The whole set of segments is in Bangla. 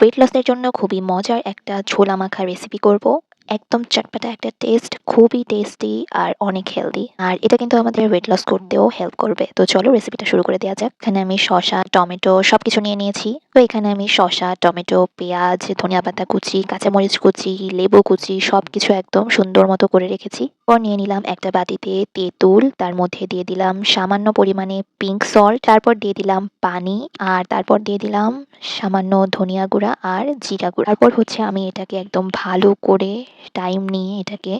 ওয়েট লসের জন্য খুবই মজার একটা ছোলা মাখা রেসিপি করব। একদম চটপাটা একটা টেস্ট, খুবই টেস্টি আর অনেক হেলদি। আর এটা কিন্তু আমাদের ওয়েট লস করতেও হেল্প করবে। তো চলো রেসিপিটা শুরু করে দেওয়া যাক। এখানে আমি শসা, টমেটো সবকিছু নিয়ে নিয়েছি। তো এখানে আমি শসা, টমেটো, পেঁয়াজ, ধনিয়া পাতা কুচি, কাঁচামরিচ কুচি, লেবু কুচি সবকিছু একদম সুন্দর মতো করে রেখেছি। এরপর নিয়ে নিলাম একটা বাটিতে তেঁতুল, তার মধ্যে দিয়ে দিলাম সামান্য পরিমাণে পিঙ্ক সল্ট, তারপর দিয়ে দিলাম পানি, আর তারপর দিয়ে দিলাম সামান্য ধনিয়া গুঁড়া আর জিরা গুঁড়া। তারপর হচ্ছে আমি এটাকে একদম ভালো করে টাইম নিয়ে এটাকে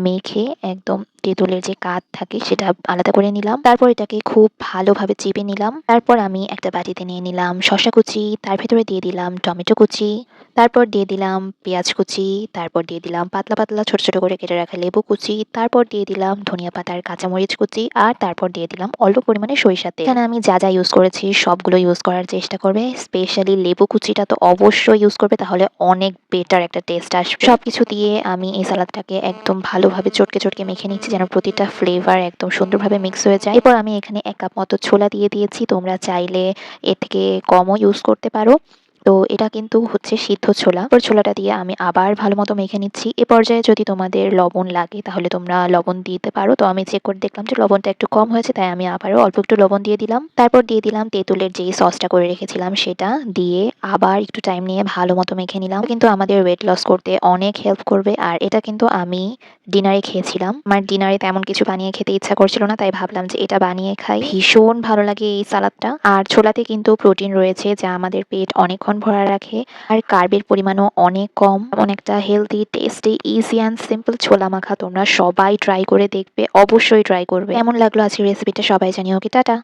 মেখে একদম তেঁতুলের যে কাঠ থাকে সেটা আলাদা করে নিলাম। তারপর এটাকে খুব ভালোভাবে চিপে নিলাম। তারপর আমি একটা বাটিতে নিয়ে নিলাম শসা কুচি, তার ভেতরে দিয়ে দিলাম টমেটো কুচি, তারপর দিয়ে দিলাম পেঁয়াজ কুচি, তারপর দিয়ে দিলাম পাতলা পাতলা ছোট ছোট করে কেটে রাখা লেবু কুচি, তারপর দিয়ে দিলাম ধনিয়া পাতা আর কাঁচামরিচ কুচি, আর তারপর দিয়ে দিলাম অল্প পরিমাণে সরিষার তেল। এখানে আমি যা যা ইউজ করেছি সবগুলো ইউজ করার চেষ্টা করবে। স্পেশালি লেবু কুচিটা তো অবশ্যই ইউজ করবে, তাহলে অনেক বেটার একটা টেস্ট আসবে। সবকিছু দিয়ে আমি এই সালাদটাকে একদম ভালোভাবে চটকে চটকে মেখে নিচ্ছি, যেন প্রতিটা ফ্লেভার একদম সুন্দরভাবে মিক্স হয়ে যায়। এরপর আমি এখানে 1 কাপ মতো ছোলা দিয়ে দিয়েছি। তোমরা চাইলে এর থেকে কমও ইউজ করতে পারো। তো এটা কিন্তু হচ্ছে সিদ্ধ ছোলা। এরপর ছোলাটা দিয়ে আমি আবার ভালো মতো মেখে নিচ্ছি। এ পর্যায়ে যদি তোমাদের লবণ লাগে তাহলে তোমরা লবণ দিতে পারো। তো আমি চেক করে দেখলাম যে লবণটা একটু কম হয়েছে, তাই আমি আবারও অল্প একটু লবণ দিয়ে দিলাম। তারপর দিয়ে দিলাম তেঁতুলের যেই সসটা করে রেখেছিলাম সেটা দিয়ে আবার একটু টাইম নিয়ে ভালো মতো মেখে নিলাম। কিন্তু আমাদের ওয়েট লস করতে অনেক হেল্প করবে। আর এটা কিন্তু আমি ডিনারে খেয়েছিলাম। আমার ডিনারে তেমন কিছু বানিয়ে খেতে ইচ্ছা করছিল না, তাই ভাবলাম যে এটা বানিয়ে খাই। ভীষণ ভালো লাগে এই সালাদটা। আর ছোলাতে কিন্তু প্রোটিন রয়েছে যা আমাদের পেট অনেকক্ষণ ভরা রাখে। আর কার্বের পরিমাণও অনেক কম। এমন একটা healthy, tasty, easy and simple ছোলা মাখা তোমরা সবাই ট্রাই করে দেখবে। অবশ্যই ট্রাই করবে। কেমন লাগলো আজকের রেসিপিটা সবাই জানিও। কি টাটা।